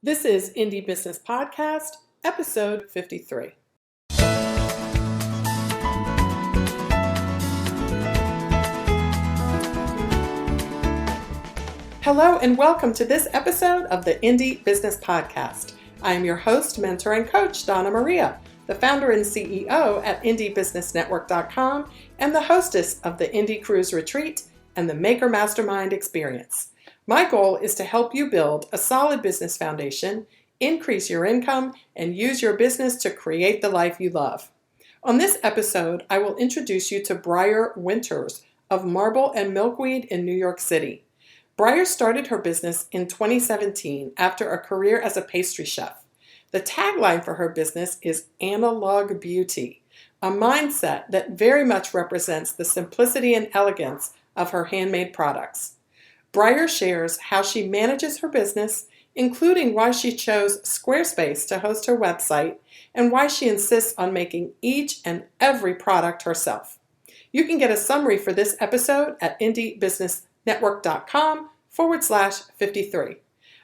This is Indie Business Podcast, episode 53. Hello and welcome to this episode of the Indie Business Podcast. I am your host, mentor, and coach, Donna Maria, the founder and CEO at IndieBusinessNetwork.com and the hostess of the Indie Cruise Retreat and the Maker Mastermind Experience. My goal is to help you build a solid business foundation, increase your income, and use your business to create the life you love. On this episode, I will introduce you to Briar Winters of Marble and Milkweed in New York City. Briar started her business in 2017 after a career as a pastry chef. The tagline for her business is Analog Beauty, a mindset that very much represents the simplicity and elegance of her handmade products. Briar shares how she manages her business, including why she chose Squarespace to host her website and why she insists on making each and every product herself. You can get a summary for this episode at indiebusinessnetwork.com/53.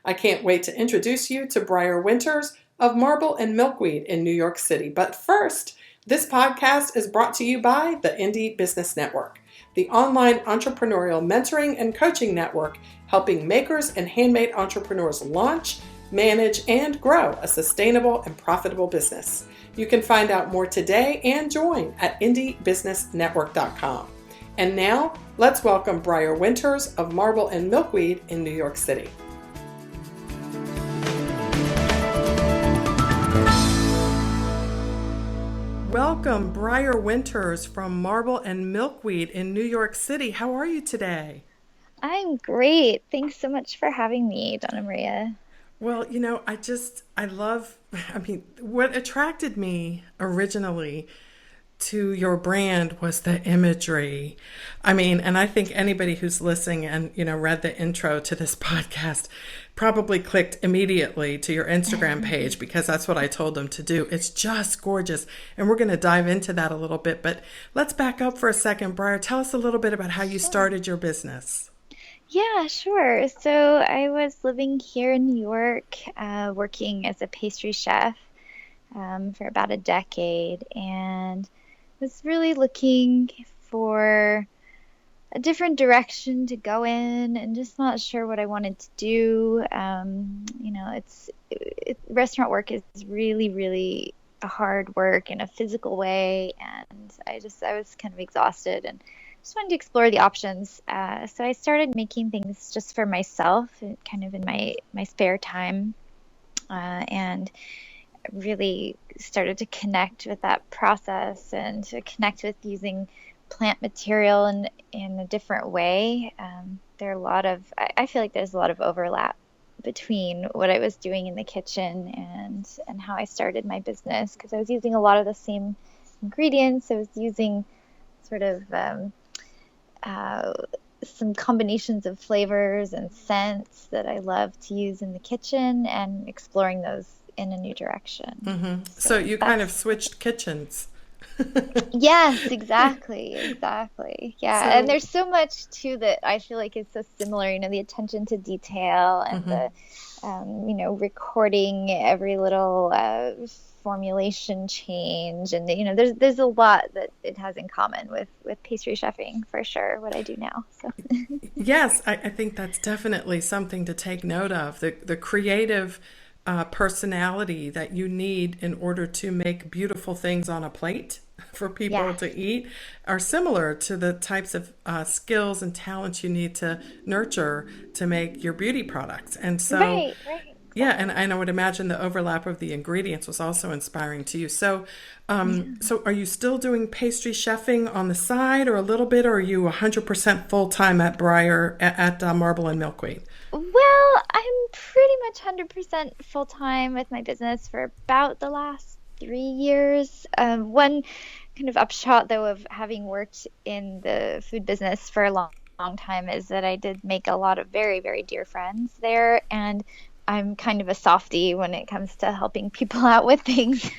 I can't wait to introduce you to Briar Winters of Marble and Milkweed in New York City. But first, this podcast is brought to you by the Indie Business Network, the online entrepreneurial mentoring and coaching network helping makers and handmade entrepreneurs launch, manage, and grow a sustainable and profitable business. You can find out more today and join at indiebusinessnetwork.com. And now, let's welcome Briar Winters of Marble and Milkweed in New York City. Welcome, Briar Winters from Marble and Milkweed in New York City. How are you today? I'm great. Thanks so much for having me, Donna Maria. Well, what attracted me originally to your brand was the imagery. And I think anybody who's listening and, read the intro to this podcast probably clicked immediately to your Instagram page because that's what I told them to do. It's just gorgeous. And we're going to dive into that a little bit, but let's back up for a second. Briar, tell us a little bit about how you started your business. Yeah, sure. So I was living here in New York, working as a pastry chef for about a decade, and was really looking for a different direction to go in and just not sure what I wanted to do. Restaurant work is really, really a hard work in a physical way. And I was kind of exhausted and just wanted to explore the options. So I started making things just for myself, kind of in my spare time, and really started to connect with that process and to connect with using plant material in a different way. I feel like there's a lot of overlap between what I was doing in the kitchen and how I started my business, because I was using a lot of the same ingredients. I was using sort of some combinations of flavors and scents that I love to use in the kitchen and exploring those in a new direction. Mm-hmm. So you kind of switched kitchens. Yes, exactly. Yeah. And there's so much too that I feel like is so similar, the attention to detail and the, recording every little formulation change. And, there's a lot that it has in common with pastry chefing for sure, what I do now. So. Yes, I think that's definitely something to take note of. The creative personality that you need in order to make beautiful things on a plate for people to eat are similar to the types of skills and talents you need to nurture to make your beauty products. And so, right. Yeah, and I would imagine the overlap of the ingredients was also inspiring to you. So, so are you still doing pastry chefing on the side or a little bit, or are you 100% full-time at Briar at Marble and Milkweed? Well, I'm pretty much 100% full-time with my business for about the last 3 years. One kind of upshot, though, of having worked in the food business for a long time is that I did make a lot of very, very dear friends there, and I'm kind of a softie when it comes to helping people out with things.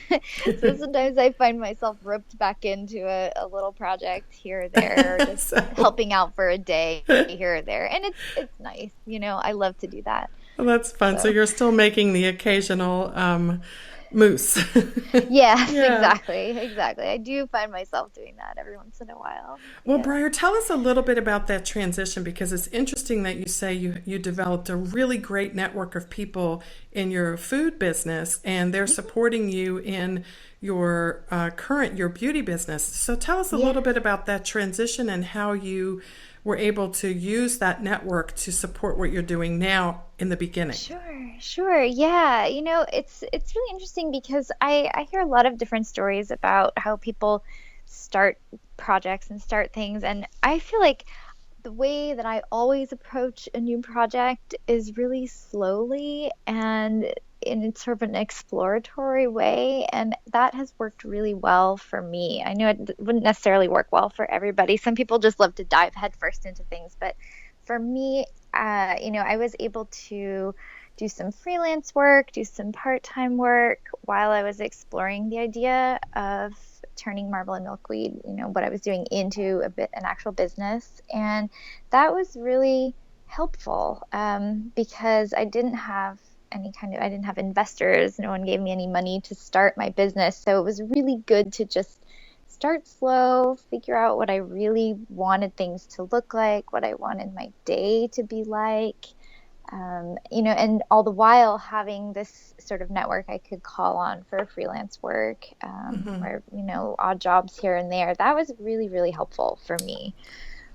So sometimes I find myself roped back into a little project here or there, just helping out for a day here or there. And it's nice. I love to do that. Well, that's fun. So So, you're still making the occasional mousse. yes, Yeah. exactly. I do find myself doing that every once in a while. Well, Yeah. Briar, tell us a little bit about that transition because it's interesting that you say you developed a really great network of people in your food business and they're supporting you in your your beauty business. So tell us a Yeah. little bit about that transition and how you were able to use that network to support what you're doing now in the beginning. Sure. Yeah. It's really interesting because I hear a lot of different stories about how people start projects and start things, and I feel like the way that I always approach a new project is really slowly and in sort of an exploratory way, and that has worked really well for me. I know it wouldn't necessarily work well for everybody. Some people just love to dive headfirst into things, but for me, I was able to do some freelance work, do some part-time work while I was exploring the idea of turning marble and milkweed, what I was doing into an actual business. And that was really helpful because I didn't have investors. No one gave me any money to start my business. So it was really good to just start slow, figure out what I really wanted things to look like, what I wanted my day to be like. And all the while having this sort of network I could call on for freelance work, or, odd jobs here and there. That was really, really helpful for me.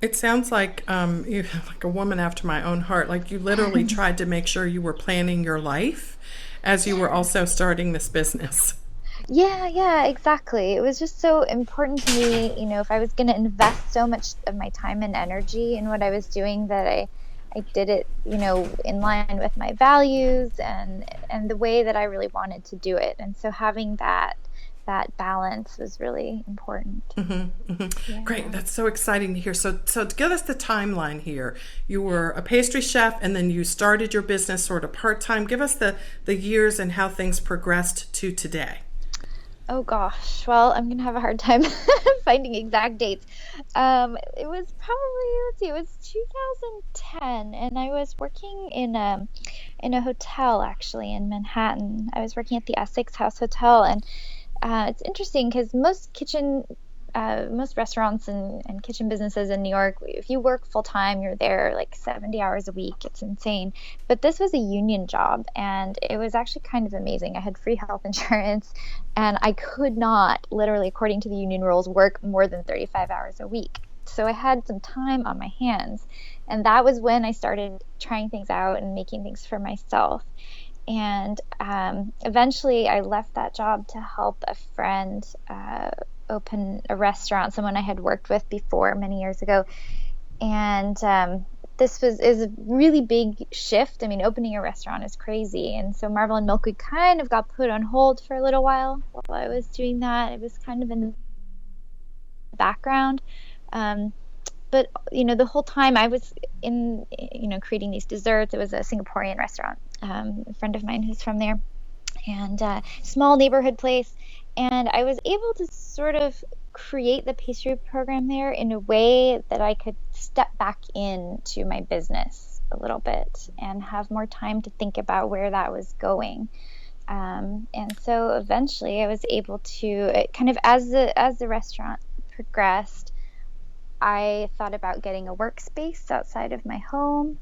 It sounds like you like a woman after my own heart. Like you literally tried to make sure you were planning your life as you were also starting this business. Yeah, exactly. It was just so important to me, if I was going to invest so much of my time and energy in what I was doing, that I did it, in line with my values and the way that I really wanted to do it. And so having that balance was really important. Great, Yeah. that's so exciting to hear. So to give us the timeline here, you were a pastry chef, and then you started your business sort of part time. Give us the years and how things progressed to today. Oh gosh. Well, I'm gonna have a hard time finding exact dates. It was probably, let's see, it was 2010, and I was working in a hotel actually in Manhattan. I was working at the Essex House Hotel, and it's interesting because most restaurants and kitchen businesses in New York, if you work full time, you're there like 70 hours a week. It's insane. But this was a union job, and it was actually kind of amazing. I had free health insurance, and I could not, literally, according to the union rules, work more than 35 hours a week. So I had some time on my hands. And that was when I started trying things out and making things for myself. And eventually I left that job to help a friend open a restaurant, someone I had worked with before many years ago. And is a really big shift. I mean, opening a restaurant is crazy. And so Marble and Milkweed kind of got put on hold for a little while I was doing that. It was kind of in the background. But the whole time I was in, creating these desserts. It was a Singaporean restaurant. A friend of mine who's from there, and small neighborhood place. And I was able to sort of create the pastry program there in a way that I could step back into my business a little bit and have more time to think about where that was going. And so eventually I was able to kind of, as the restaurant progressed, I thought about getting a workspace outside of my home.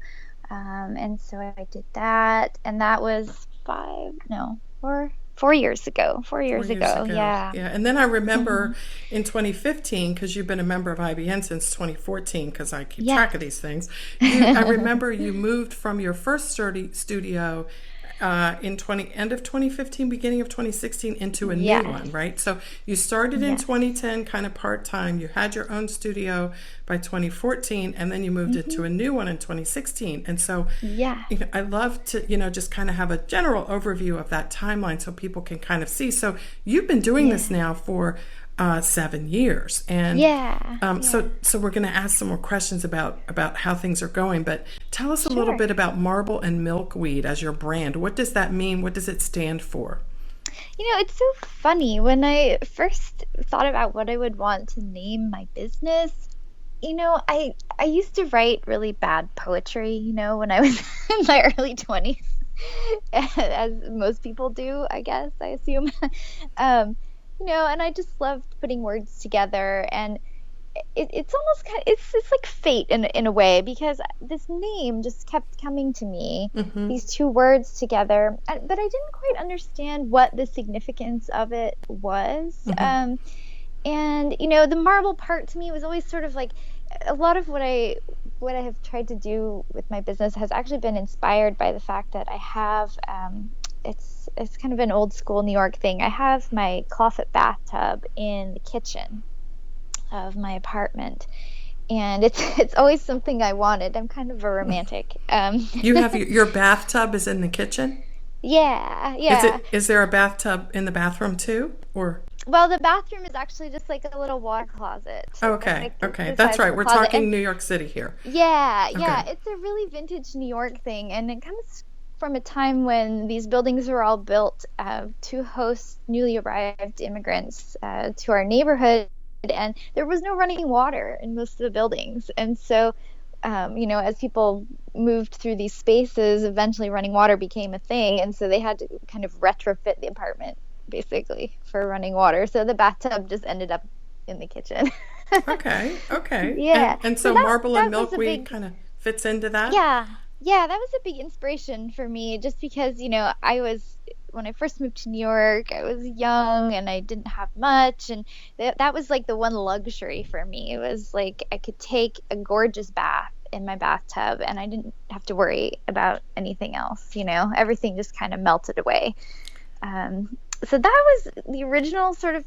And so I did that. And that was 4 years ago. 4 years 4 years ago. ago. Yeah. Yeah. And then I remember in 2015, because you've been a member of IBN since 2014, because I keep track of these things. I remember you moved from your first studio end of 2015, beginning of 2016 into a new one, right? So you started in 2010 kind of part-time. You had your own studio by 2014, and then you moved into a new one in 2016. And so I love to, just kind of have a general overview of that timeline so people can kind of see. So you've been doing this now for 7 years, and so we're going to ask some more questions about how things are going, but tell us a little bit about Marble and Milkweed as your brand. What does that mean? What does it stand for? It's so funny. When I first thought about what I would want to name my business, I used to write really bad poetry, when I was in my early 20s, as most people do, I guess, I assume. Um, and I just loved putting words together, and it's almost it's like fate in a way, because this name just kept coming to me, Mm-hmm. these two words together, but I didn't quite understand what the significance of it was. Mm-hmm. And the marble part to me was always sort of like a lot of what I have tried to do with my business has actually been inspired by the fact that I have it's kind of an old school New York thing. I have my clawfoot bathtub in the kitchen of my apartment, and it's always something I wanted. I'm kind of a romantic. You have your bathtub is in the kitchen? Yeah, yeah. Is there a bathtub in the bathroom too? Or Well, the bathroom is actually just like a little water closet. It's okay, like okay. the That's size of right. a We're closet. talking And New York City here. yeah, Okay. yeah, it's a really vintage New York thing, and it comes from a time when these buildings were all built to host newly arrived immigrants to our neighborhood, and there was no running water in most of the buildings. And so, as people moved through these spaces, eventually running water became a thing, and so they had to kind of retrofit the apartment basically for running water. So the bathtub just ended up in the kitchen. Okay, okay. Yeah. And So so marble and that was a milkweed big kind of fits into that? yeah. Yeah, that was a big inspiration for me, just because, when I first moved to New York, I was young and I didn't have much, and that was like the one luxury for me. It was like I could take a gorgeous bath in my bathtub and I didn't have to worry about anything else, Everything just kind of melted away. So that was the original sort of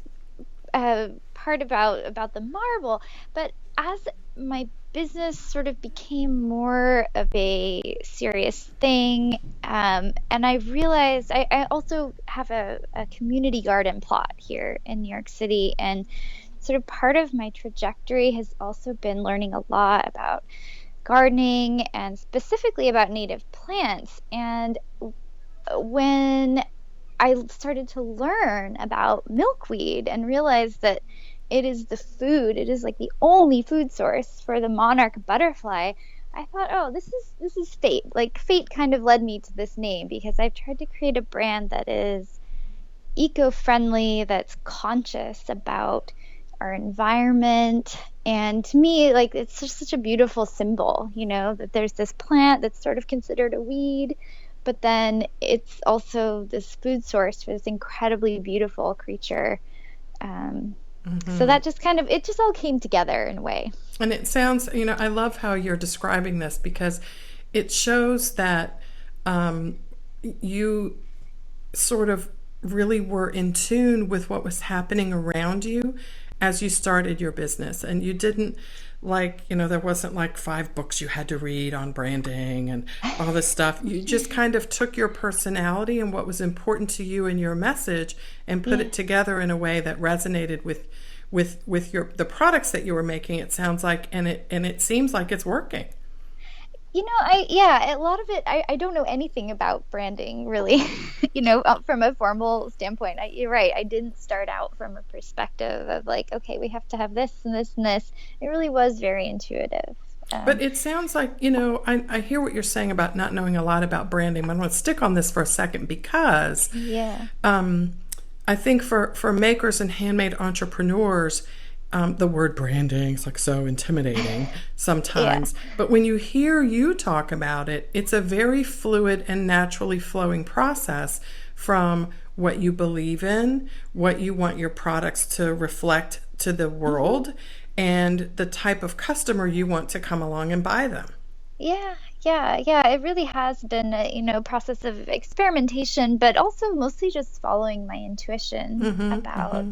part about the marble. But as my business sort of became more of a serious thing, and I realized I also have a community garden plot here in New York City, and sort of part of my trajectory has also been learning a lot about gardening and specifically about native plants. And when I started to learn about milkweed and realized that it is like the only food source for the monarch butterfly, I thought, oh, this is fate. Like fate kind of led me to this name, because I've tried to create a brand that is eco-friendly, that's conscious about our environment. And to me, like, it's just such a beautiful symbol, that there's this plant that's sort of considered a weed, but then it's also this food source for this incredibly beautiful creature. So that just it just all came together in a way. And it sounds, I love how you're describing this, because it shows that you sort of really were in tune with what was happening around you as you started your business. And you didn't there wasn't like 5 books you had to read on branding and all this stuff. You just kind of took your personality and what was important to you and your message and put it together in a way that resonated with the products that you were making, it sounds like, and it seems like it's working. A lot of it, I don't know anything about branding really, from a formal standpoint. You're right. I didn't start out from a perspective of like, okay, we have to have this and this and this. It really was very intuitive. But it sounds like, I hear what you're saying about not knowing a lot about branding. But I want to stick on this for a second, because I think for makers and handmade entrepreneurs, the word branding is like so intimidating sometimes. But when you hear you talk about it, it's a very fluid and naturally flowing process from what you believe in, what you want your products to reflect to the world, and the type of customer you want to come along and buy them. Yeah. It really has been a process of experimentation, but also mostly just following my intuition about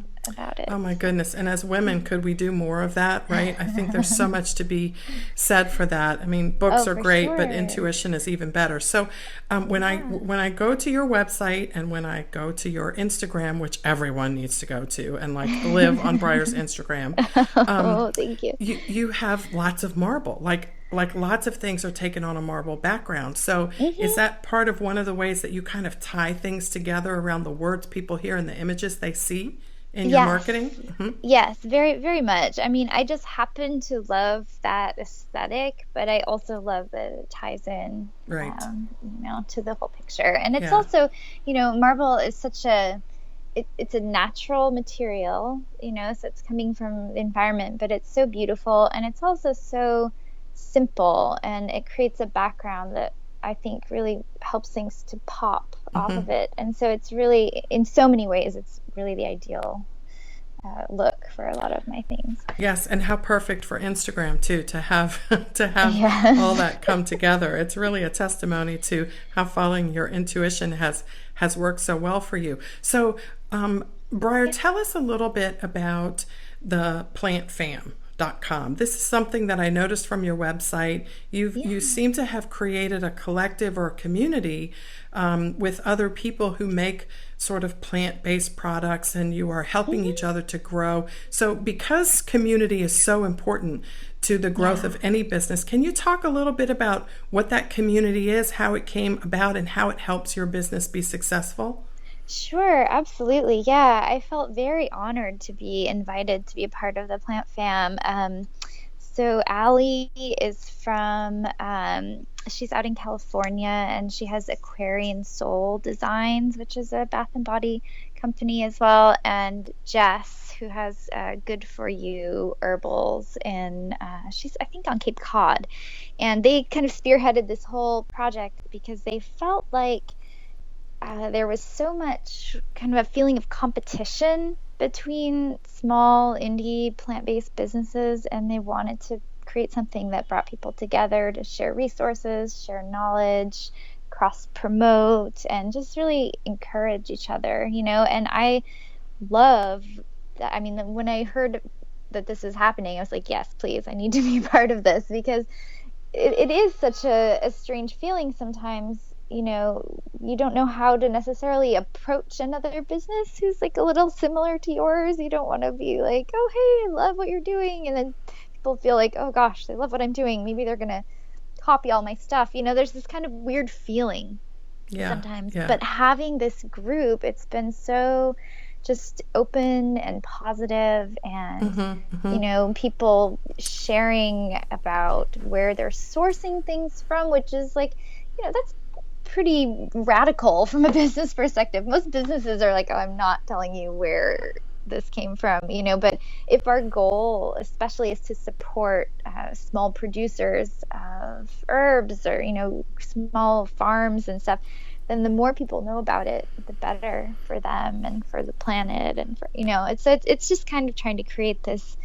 it. Oh my goodness. And as women, could we do more of that, right? I think there's so much to be said for that. I mean, books are great, but intuition is even better. So when I go to your website and when I go to your Instagram, which everyone needs to go to and live on Briar's Instagram. Oh, thank you. You have lots of marble, like lots of things are taken on a marble background. So is that part of one of the ways that you kind of tie things together around the words people hear and the images they see in your marketing? Yes. Hmm. Yes, very, very much. I mean, I just happen to love that aesthetic, but I also love that it ties in, Right. to the whole picture. And it's Yeah. also, marble is such it's a natural material, so it's coming from the environment, but it's so beautiful and it's also so simple and it creates a background that I think really helps things to pop off Hmm. of it. And so it's really, in so many ways, it's really the ideal look for a lot of my things. Yes, and how perfect for Instagram too to have to have all Yes. that come together. It's really a testimony to how following your intuition has worked so well for you. So, Briar, tell us a little bit about the plantfam.com. This is something that I noticed from your website. You Yeah. seem to have created a collective or a community with other people who make sort of plant-based products, and you are helping each other to grow. So because community is so important to the growth Yeah. of any business, can you talk a little bit about what that community is, how it came about, and how it helps your business be successful? Sure, absolutely. Yeah, I felt very honored to be invited to be a part of the Plant Fam. So Allie is she's out in California and she has Aquarian Soul Designs, which is a bath and body company as well. And Jess, who has Good For You Herbals, and she's, I think, on Cape Cod. And they kind of spearheaded this whole project because they felt like there was so much kind of a feeling of competition between small indie plant-based businesses, and they wanted to create something that brought people together to share resources, share knowledge, cross promote, and just really encourage each other, and I love that. I mean, when I heard that this is happening, I was like, yes, please, I need to be part of this, because it is such a strange feeling sometimes. You don't know how to necessarily approach another business who's like a little similar to yours. You don't want to be like, oh, hey, I love what you're doing. And then people feel like, oh gosh, they love what I'm doing. Maybe they're going to copy all my stuff. There's this kind of weird feeling Yeah, sometimes. yeah. But having this group, it's been so just open and positive, and Hmm. Hmm. people sharing about where they're sourcing things from, which is like, that's pretty radical from a business perspective. Most businesses are like, oh, I'm not telling you where this came from, but if our goal especially is to support small producers of herbs, or small farms and stuff, then the more people know about it, the better for them and for the planet, and for it's just kind of trying to create this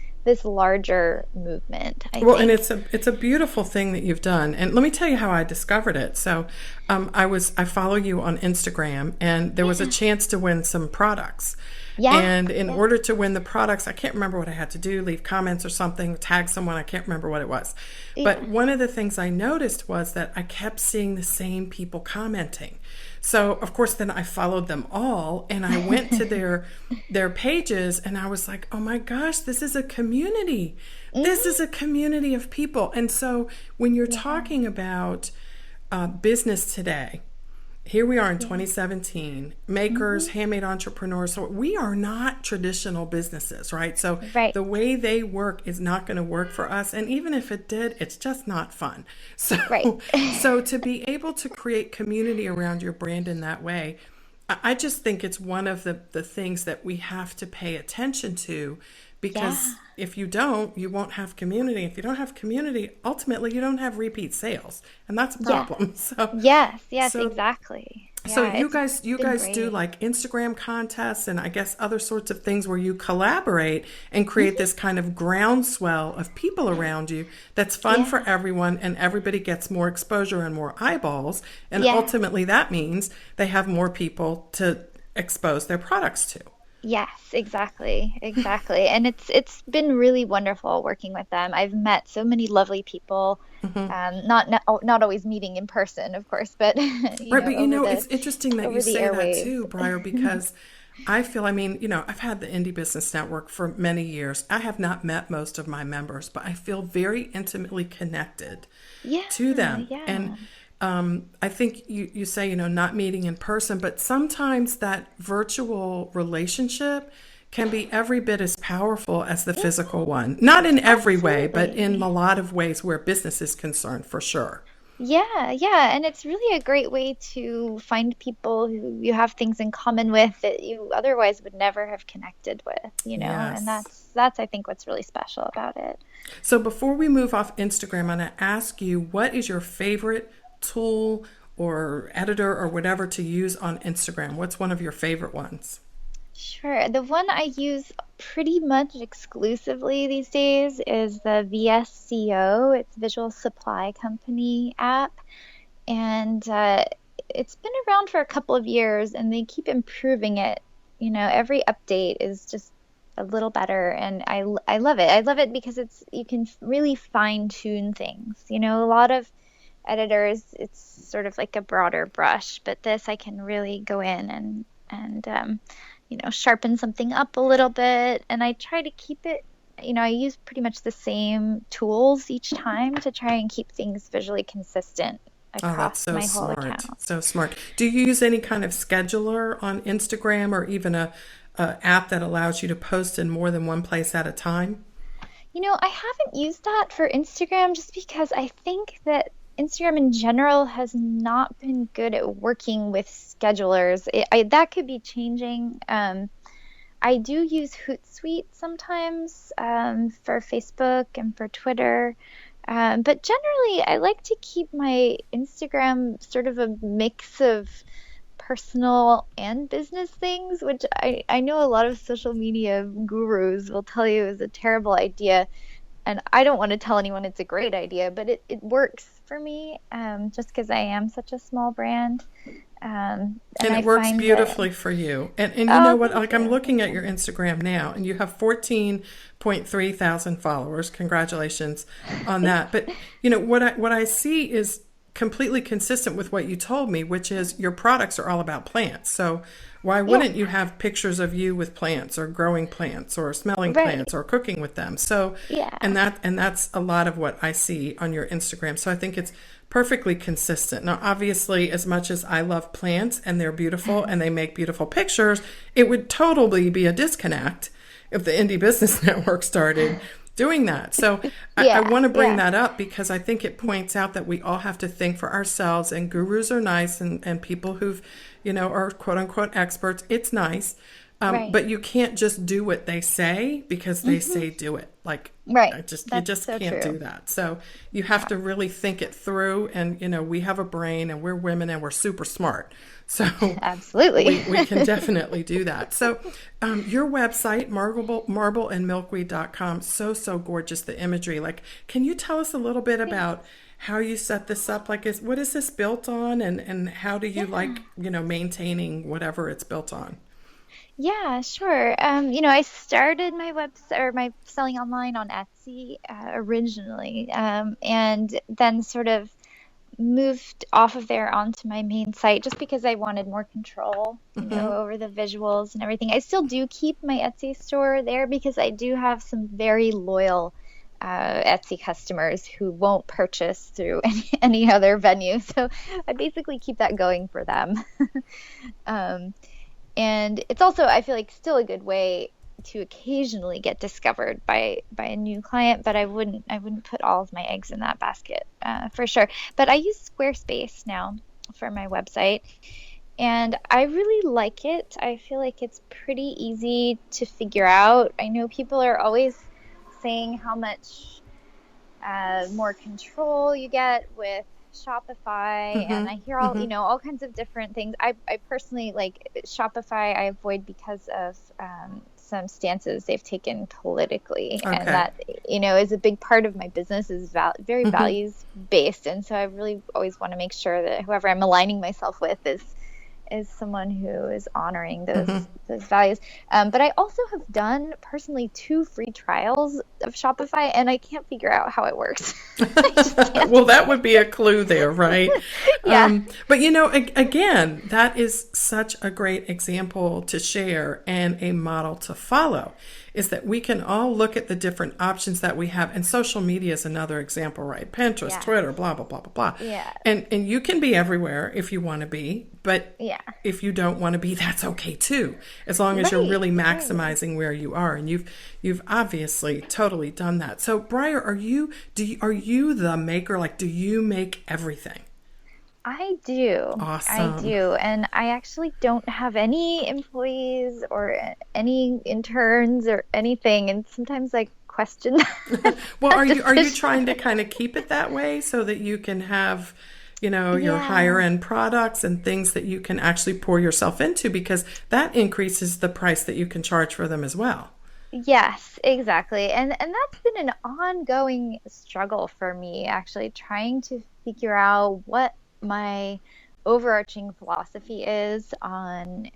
larger movement, I Well, and think. it's a beautiful thing that you've done. And let me tell you how I discovered it. So, I follow you on Instagram, and there was a Yeah. chance to win some products. Yeah. And in Yeah. order to win the products, I can't remember what I had to do, leave comments or something, tag someone, I can't remember what it was. But Yeah. one of the things I noticed was that I kept seeing the same people commenting. So, of course, then I followed them all, and I went to their pages, and I was like, "Oh my gosh, this is a community. This Hmm. is a community of people." And so, when you're Yeah. talking about business today, here we are in Yeah. 2017, makers, Hmm. handmade entrepreneurs. So we are not traditional businesses, right? So Right. the way they work is not going to work for us. And even if it did, it's just not fun. Right. So to be able to create community around your brand in that way, I just think it's one of the things that we have to pay attention to, Yeah. because if you don't, you won't have community. If you don't have community, ultimately you don't have repeat sales, and that's a Yeah. problem. Yes. Yes. So Exactly. so Yeah. you It's guys you been guys do great. like Instagram contests and I guess other sorts of things where you collaborate and create Hmm. this kind of groundswell of people around you that's fun for Yeah. everyone, and everybody gets more exposure and more eyeballs, and Yeah. ultimately that means they have more people to expose their products to. Yes, exactly. Exactly. And it's been really wonderful working with them. I've met so many lovely people. Not always meeting in person, of course, but Right, but over it's interesting that you over the say that airwaves. too, Briar, because I feel, I mean, I've had the Indie Business Network for many years. I have not met most of my members, but I feel very intimately connected Yeah, to them. And yeah. I think you say, not meeting in person, but sometimes that virtual relationship can be every bit as powerful as the physical one. Not in every way, but in a lot of ways where business is concerned, for sure. Yeah, yeah, and it's really a great way to find people who you have things in common with that you otherwise would never have connected with, and Yes. that's I think what's really special about it. So before we move off Instagram, I'm going to ask you, what is your favorite tool or editor or whatever to use on Instagram? What's one of your favorite ones? Sure. The one I use pretty much exclusively these days is the VSCO. It's Visual Supply Company app. And it's been around for a couple of years and they keep improving it. Every update is just a little better. And I love it. I love it because you can really fine tune things. A lot of editors, it's sort of like a broader brush, but this I can really go in and sharpen something up a little bit. And I try to keep it, I use pretty much the same tools each time to try and keep things visually consistent Oh, that's across so my whole smart. account. So smart. Do you use any kind of scheduler on Instagram or even a app that allows you to post in more than one place at a time? I haven't used that for Instagram just because I think that Instagram in general has not been good at working with schedulers. That could be changing. I do use Hootsuite sometimes for Facebook and for Twitter. But generally, I like to keep my Instagram sort of a mix of personal and business things, which I know a lot of social media gurus will tell you is a terrible idea. And I don't want to tell anyone it's a great idea, but it works for me just because I am such a small brand. And And I it works find that, beautifully for you. And you know oh, what? thank Like, I'm you. looking at your Instagram now, and you have 14.3 thousand followers. Congratulations on that. But what I see is completely consistent with what you told me, which is your products are all about plants. So why Yeah, wouldn't you have pictures of you with plants or growing plants or smelling right. plants or cooking with them? So Yeah. and that's a lot of what I see on your Instagram. So I think it's perfectly consistent. Now, obviously, as much as I love plants and they're beautiful and they make beautiful pictures, it would totally be a disconnect if the Indie Business Network started doing that. So I Yeah, want to bring yeah, that up because I think it points out that we all have to think for ourselves, and gurus are nice, and people who've, are quote unquote experts. It's nice. right. But you can't just do what they say because they Hmm. say do it. Like, Right. you That's just so can't do true. that. So you have Yeah. to really think it through. And, we have a brain and we're women and we're super smart. So Absolutely. we can definitely do that. So your website, marbleandmilkweed.com, so gorgeous, the imagery. Like, can you tell us a little bit about how you set this up? Like, what is this built on, and how do you Yeah. like, maintaining whatever it's built on? Yeah, sure. I started my website or my selling online on Etsy originally, and then sort of moved off of there onto my main site just because I wanted more control, Hmm. over the visuals and everything. I still do keep my Etsy store there because I do have some very loyal Etsy customers who won't purchase through any other venue. So I basically keep that going for them. Um, and it's also, I feel like, still a good way to occasionally get discovered by a new client, but I wouldn't put all of my eggs in that basket for sure. But I use Squarespace now for my website, and I really like it. I feel like it's pretty easy to figure out. I know people are always saying how much more control you get with Shopify, and Hmm. I hear all Hmm. all kinds of different things. I personally like Shopify. I avoid because of some stances they've taken politically, and Okay. that is a big part of my business is very Hmm. values based, and so I really always want to make sure that whoever I'm aligning myself with is someone who is honoring Hmm. those values. But I also have done personally 2 free trials of Shopify, and I can't figure out how it works. I just can't. Well, that would be a clue there, right? Yeah. But again, that is such a great example to share and a model to follow. Is that we can all look at the different options that we have, and social media is another example, right? Pinterest, Yes. Twitter, blah blah blah blah blah, Yeah. and you can be everywhere if you want to be, But Yeah. if you don't want to be, that's okay too, as long as you're Right. really Right. maximizing where you are. And you've obviously totally done that. So Briar, are you the maker? Like, do you make everything? I do. I Awesome. do. And I actually don't have any employees or any interns or anything. And sometimes I question Well, that are you decision. trying to kind of keep it that way so that you can have, your higher Yeah. end products and things that you can actually pour yourself into, because that increases the price that you can charge for them as well. Yes, exactly. And that's been an ongoing struggle for me, actually, trying to figure out what my overarching philosophy is on,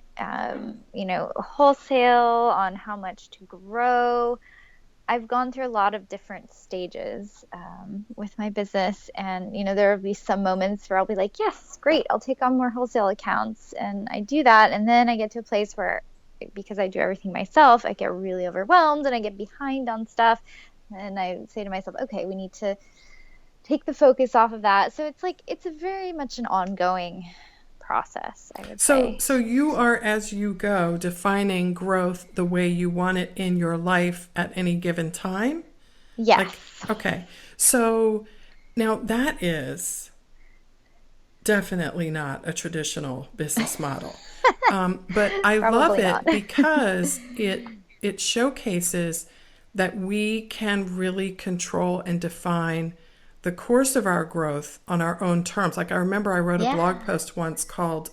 wholesale, on how much to grow. I've gone through a lot of different stages with my business, and there will be some moments where I'll be like, "Yes, great, I'll take on more wholesale accounts," and I do that, and then I get to a place where, because I do everything myself, I get really overwhelmed and I get behind on stuff, and I say to myself, "Okay, we need to take the focus off of that." So it's like it's a very much an ongoing process, I would say. So you are, as you go, defining growth the way you want it in your life at any given time. Like, Yes, okay, so now that is definitely not a traditional business model. But I love probably not. it because it showcases that we can really control and define the course of our growth on our own terms. Like, I remember I wrote a blog Yeah. post once called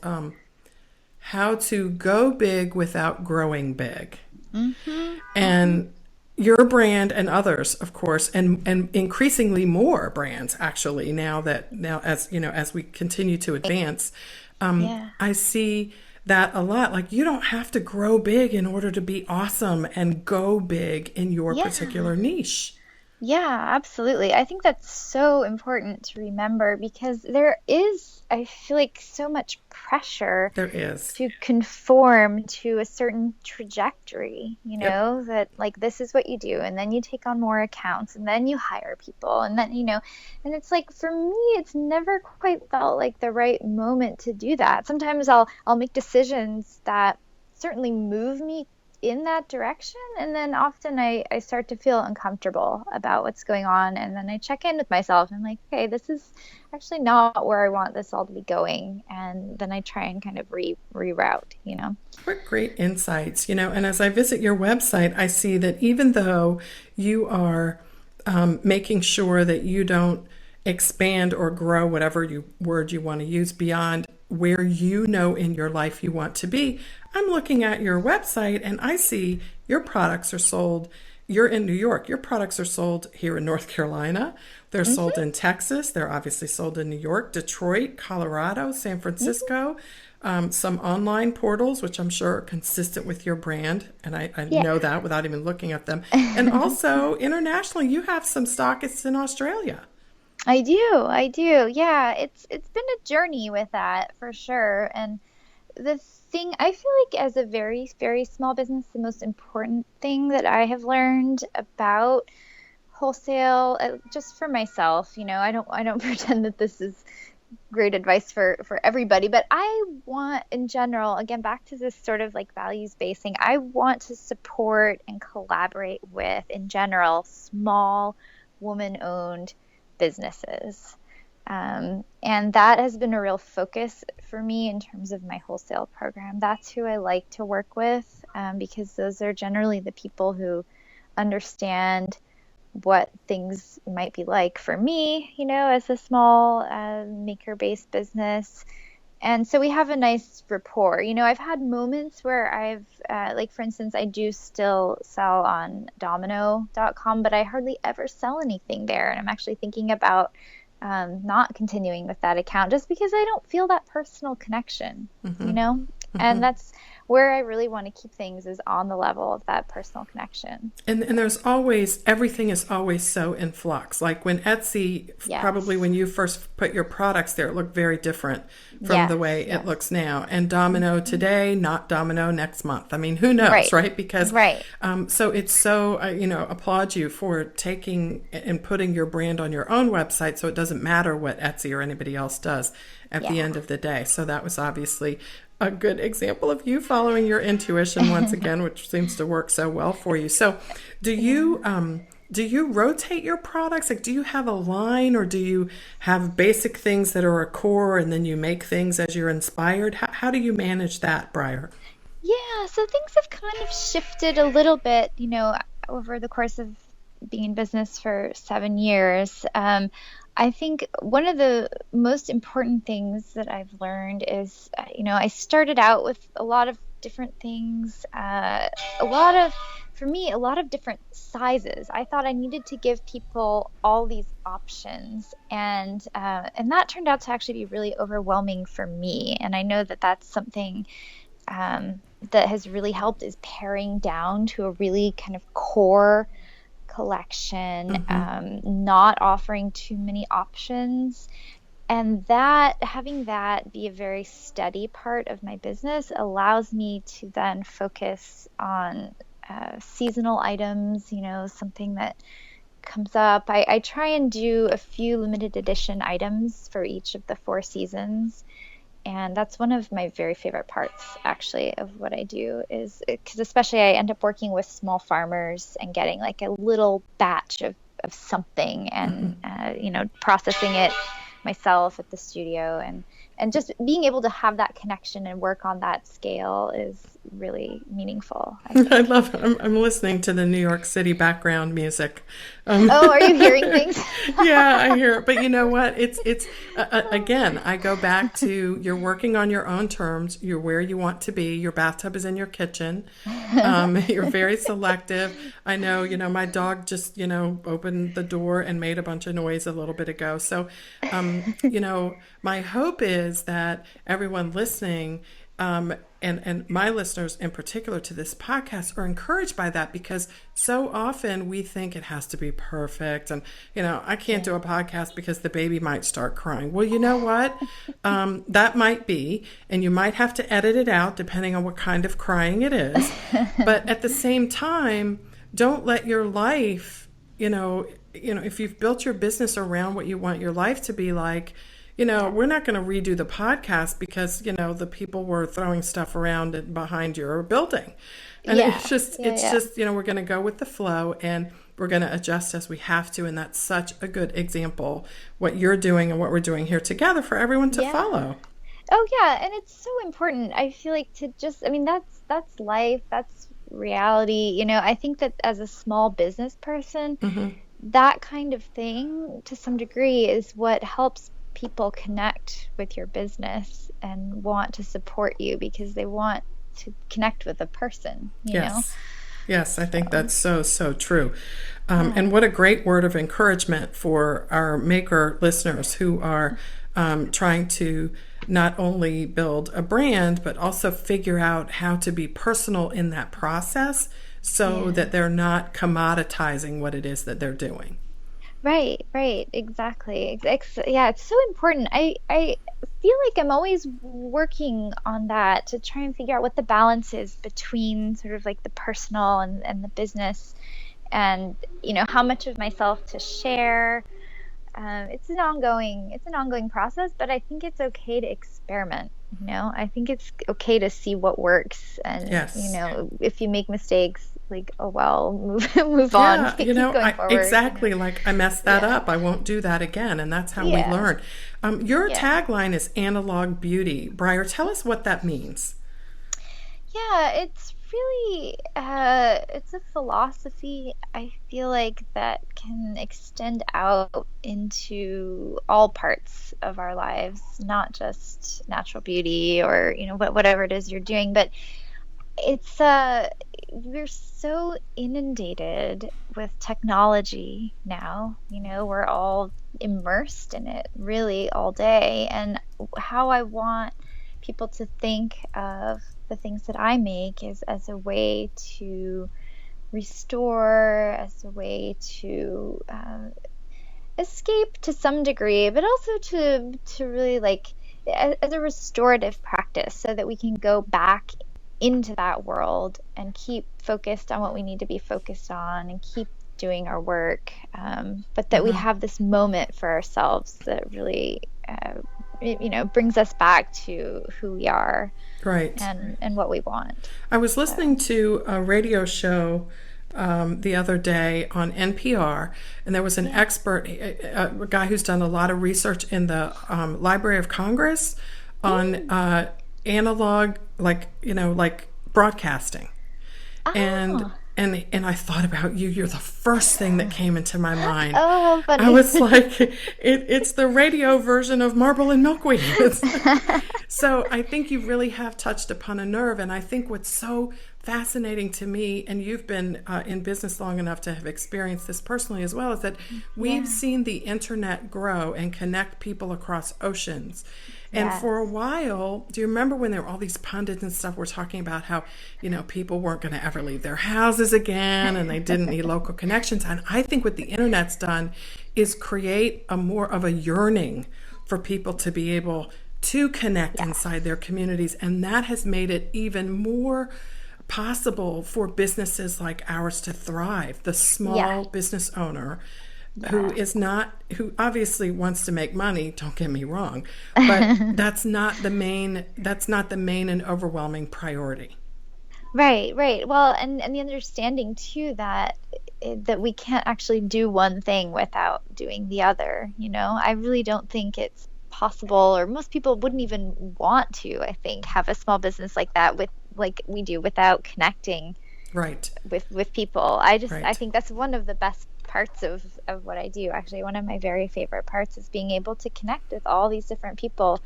"How to Go Big Without Growing Big," Hmm. Hmm. and your brand and others, of course, and increasingly more brands actually, now as as we continue to advance, Yeah. I see that a lot. Like, you don't have to grow big in order to be awesome and go big in your Yeah. particular niche. Yeah, absolutely. I think that's so important to remember because there is, I feel like, so much pressure There is. to conform to a certain trajectory, Yep. that like this is what you do, and then you take on more accounts, and then you hire people, and then, and it's like for me, it's never quite felt like the right moment to do that. Sometimes I'll make decisions that certainly move me in that direction, and then often I start to feel uncomfortable about what's going on, and then I check in with myself and I'm like, okay, this is actually not where I want this all to be going, and then I try and kind of reroute. What great insights, and as I visit your website, I see that even though you are making sure that you don't expand or grow, whatever word you want to use, beyond where in your life you want to be, I'm looking at your website and I see your products are sold. You're in New York. Your products are sold here in North Carolina. They're sold Hmm. in Texas. They're obviously sold in New York, Detroit, Colorado, San Hmm. Francisco, some online portals, which I'm sure are consistent with your brand. And I Yeah. know that without even looking at them. And also internationally, you have some stockists in Australia. I do. Yeah, it's been a journey with that for sure. And the thing I feel like, as a very, very small business, the most important thing that I have learned about wholesale, just for myself, I don't pretend that this is great advice for everybody, but I want, in general, again, back to this sort of like values basing, I want to support and collaborate with, in general, small woman owned businesses. And that has been a real focus for me in terms of my wholesale program. That's who I like to work with, because those are generally the people who understand what things might be like for me, as a small maker-based business. And so we have a nice rapport. I've had moments where like for instance, I do still sell on domino.com, but I hardly ever sell anything there. And I'm actually thinking about not continuing with that account just because I don't feel that personal connection, you Hmm. know? And Hmm. that's where I really want to keep things is on the level of that personal connection. And there's always, everything is always so in flux. Like when Etsy, probably Yes. when you first put your products there, it looked very different from the Yes. way it Yes. looks now. And Domino today, not Domino next month. I mean, who knows, Right. right? Because Right. so it's so, applaud you for taking and putting your brand on your own website so it doesn't matter what Etsy or anybody else does at the Yeah. end of the day. So that was obviously a good example of you following your intuition once again, which seems to work so well for you. So do you rotate your products? Like, do you have a line, or do you have basic things that are a core and then you make things as you're inspired? How do you manage that, Briar? Yeah, so things have kind of shifted a little bit, over the course of being in business for 7 years. I think one of the most important things that I've learned is, I started out with a lot of different things, for me, a lot of different sizes. I thought I needed to give people all these options, and that turned out to actually be really overwhelming for me. And I know that that's something that has really helped, is paring down to a really kind of core collection, not offering too many options. And that, having that be a very steady part of my business, allows me to then focus on seasonal items, something that comes up. I try and do a few limited edition items for each of the 4 seasons. And that's one of my very favorite parts, actually, of what I do, is because especially I end up working with small farmers and getting like a little batch of something, and, processing it myself at the studio, and just being able to have that connection and work on that scale is really meaningful, I I think. love it. I'm listening to the New York City background music. Oh, are you hearing things? Yeah, I hear it. But you know what? It's again, I go back to, you're working on your own terms. You're where you want to be. Your bathtub is in your kitchen. You're very selective. I know, my dog just, opened the door and made a bunch of noise a little bit ago. So, my hope is that everyone listening, and my listeners in particular to this podcast, are encouraged by that, because so often we think it has to be perfect, and I can't do a podcast because the baby might start crying. Well, you know what, that might be, and you might have to edit it out depending on what kind of crying it is. But at the same time, don't let your life, if you've built your business around what you want your life to be like, we're not going to redo the podcast because, the people were throwing stuff around and behind your building. And Yeah. it's just, we're going to go with the flow, and we're going to adjust as we have to. And that's such a good example, what you're doing and what we're doing here together, for everyone to Yeah. follow. Oh, yeah, and it's so important. I feel like to just, that's life, that's reality. I think that as a small business person, that kind of thing, to some degree, is what helps people connect with your business and want to support you, because they want to connect with a person, Yes. Yes, I think that's so, so true. Yeah. And what a great word of encouragement for our maker listeners who are trying to not only build a brand, but also figure out how to be personal in that process, so that they're not commoditizing what it is that they're doing. Right, exactly. Yeah, it's so important. I feel like I'm always working on that, to try and figure out what the balance is between sort of like the personal and the business, and how much of myself to share. It's an ongoing process, but I think it's okay to experiment. I think it's okay to see what works, and Yes. if you make mistakes, like, oh well, move on, Yeah, keep going forward. exactly. Like, I messed that up. I won't do that again. And that's how we Yeah. learn. Your Yeah. tagline is analog beauty. Briar, tell us what that means. Yeah, it's really it's a philosophy, I feel like, that can extend out into all parts of our lives, not just natural beauty or whatever it is you're doing, but it's we're so inundated with technology now. We're all immersed in it really all day, and how I want people to think of the things that I make is as a way to restore, as a way to escape to some degree, but also to really like as a restorative practice, so that we can go back into that world and keep focused on what we need to be focused on and keep doing our work, but that we have this moment for ourselves that really brings us back to who we are, Right. and what we want. I was listening to a radio show the other day on NPR, and there was an expert, a guy who's done a lot of research in the Library of Congress on analog, like broadcasting. Oh. And I thought about you. You're the first thing that came into my mind. Oh, funny. I was like, it's the radio version of Marble and Milkweed. So I think you really have touched upon a nerve. And I think what's so fascinating to me, and you've been in business long enough to have experienced this personally as well, is that we've seen the internet grow and connect people across oceans. And for a while, do you remember when there were all these pundits and stuff were talking about how, people weren't going to ever leave their houses again and they didn't need local connections? And I think what the internet's done is create a more of a yearning for people to be able to connect inside their communities. And that has made it even more possible for businesses like ours to thrive. The small business owner who obviously wants to make money, don't get me wrong, but that's not the main and overwhelming priority. Right. Well, and the understanding too that we can't actually do one thing without doing the other. I really don't think it's possible, or most people wouldn't even want to, I think, have a small business like that like we do without connecting with people. I think that's one of the best parts of what I do. Actually, one of my very favorite parts is being able to connect with all these different people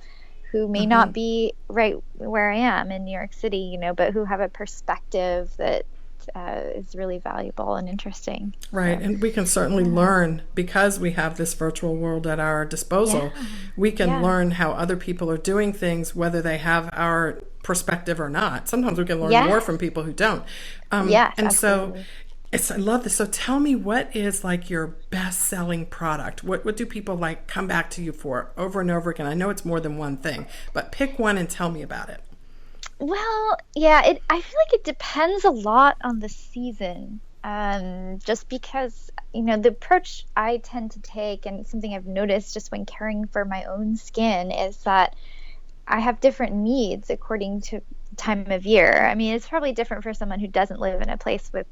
who may not be right where I am in New York City, but who have a perspective that is really valuable and interesting. Right. And we can certainly learn, because we have this virtual world at our disposal. We can learn how other people are doing things, whether they have our perspective or not. Sometimes we can learn more from people who don't. And absolutely. So I love this. So tell me, what is like your best-selling product? What do people like come back to you for over and over again? I know it's more than one thing, but pick one and tell me about it. Well, I feel like it depends a lot on the season. Just because, the approach I tend to take, and something I've noticed just when caring for my own skin, is that I have different needs according to time of year. I mean, it's probably different for someone who doesn't live in a place with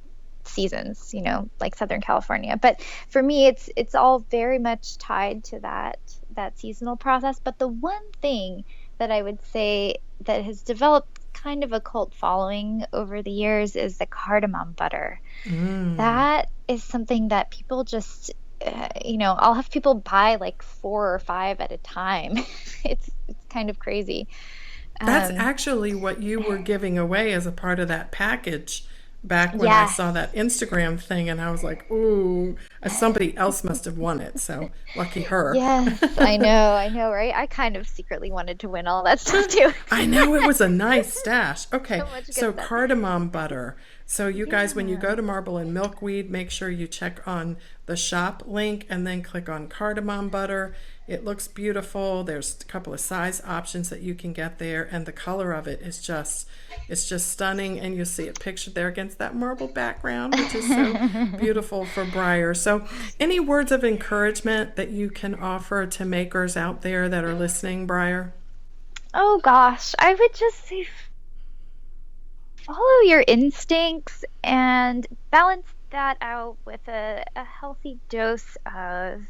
seasons, like Southern California. But for me, it's all very much tied to that seasonal process. But the one thing that I would say that has developed kind of a cult following over the years is the cardamom butter. That is something that people just I'll have people buy like 4 or 5 at a time. It's kind of crazy. That's actually what you were giving away as a part of that package back when I saw that Instagram thing, and I was like, ooh, somebody else must have won it, so lucky her. Yes, I know, right? I kind of secretly wanted to win all that stuff too. I know, it was a nice stash. Okay, so cardamom butter. So you guys, when you go to Marble and Milkweed, make sure you check on the shop link and then click on cardamom butter. It looks beautiful. There's a couple of size options that you can get there, and the color of it is just stunning, and you see it pictured there against that marble background, which is so beautiful for Briar. So any words of encouragement that you can offer to makers out there that are listening, Briar? Oh gosh, I would just say follow your instincts and balance that out with a healthy dose of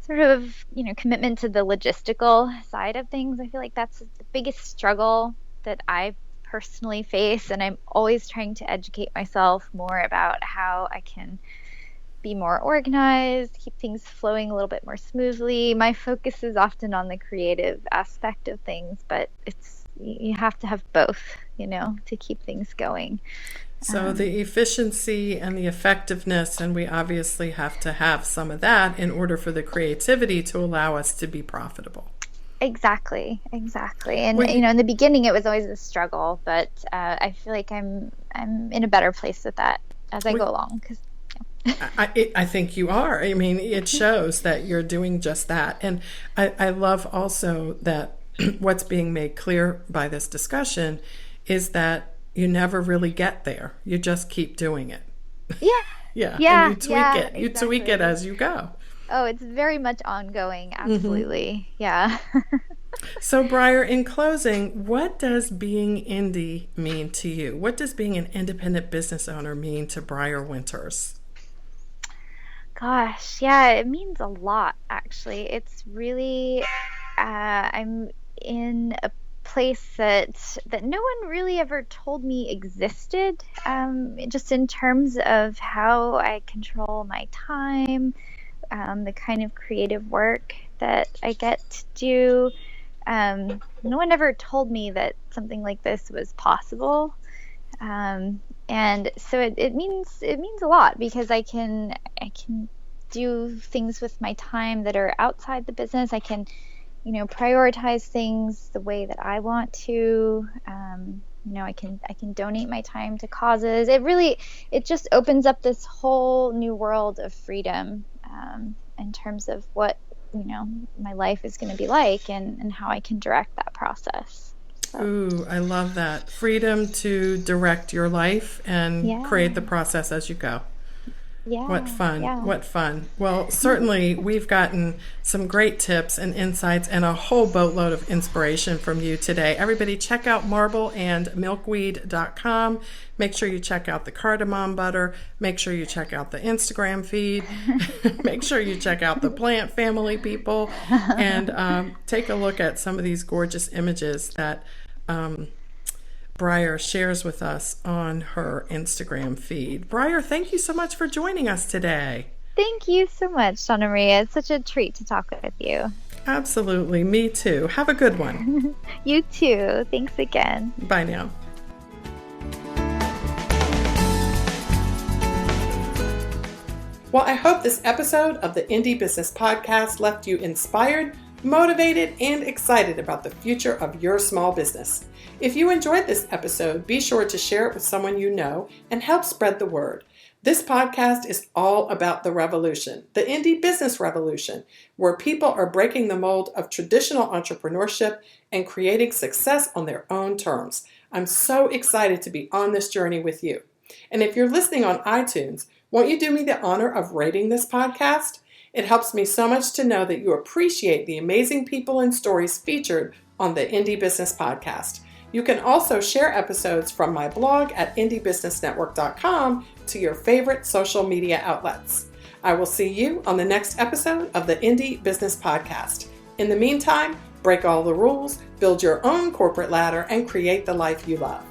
sort of commitment to the logistical side of things. I feel like that's the biggest struggle that I personally face, and I'm always trying to educate myself more about how I can be more organized, keep things flowing a little bit more smoothly. My focus is often on the creative aspect of things, but you have to have both, to keep things going. So the efficiency and the effectiveness, and we obviously have to have some of that in order for the creativity to allow us to be profitable. Exactly. And Well, in the beginning it was always a struggle, but I feel like I'm in a better place with that as I we, go along. 'Cause, I think you are. I mean, it shows that you're doing just that. And I love also that what's being made clear by this discussion is that you never really get there. You just keep doing it. yeah, Yeah. And yeah, you tweak yeah, it. You tweak it exactly. as you go. Oh, it's very much ongoing. Hmm. Absolutely. Yeah. So, Briar, in closing, what does being indie mean to you? What does being an independent business owner mean to Briar Winters? Gosh, yeah, it means a lot, actually. It's really, I'm in a place that no one really ever told me existed, just in terms of how I control my time, the kind of creative work that I get to do. No one ever told me that something like this was possible. And so it means a lot because I can do things with my time that are outside the business. I can, prioritize things the way that I want to. I can donate my time to causes. It just opens up this whole new world of freedom, in terms of what, my life is going to be like, and how I can direct that process. So, Ooh, I love that. Freedom to direct your life and create the yeah, process as you go. What yeah, fun. yeah. What fun. Well, certainly we've gotten some great tips and insights and a whole boatload of inspiration from you today. Everybody check out marbleandmilkweed.com. Make sure you check out the cardamom butter. Make sure you check out the Instagram feed. Make sure you check out the plant family people and take a look at some of these gorgeous images that Briar shares with us on her Instagram feed. Briar, thank you so much for joining us today. Thank you so much, Donna Maria. It's such a treat to talk with you. Absolutely. Me too. Have a good one. You too. Thanks again. Bye now. Well, I hope this episode of the Indie Business Podcast left you inspired, motivated, and excited about the future of your small business. If you enjoyed this episode, be sure to share it with someone you know and help spread the word. This podcast is all about the revolution, the indie business revolution, where people are breaking the mold of traditional entrepreneurship and creating success on their own terms. I'm so excited to be on this journey with you. And if you're listening on iTunes, won't you do me the honor of rating this podcast? It helps me so much to know that you appreciate the amazing people and stories featured on the Indie Business Podcast. You can also share episodes from my blog at indiebusinessnetwork.com to your favorite social media outlets. I will see you on the next episode of the Indie Business Podcast. In the meantime, break all the rules, build your own corporate ladder, and create the life you love.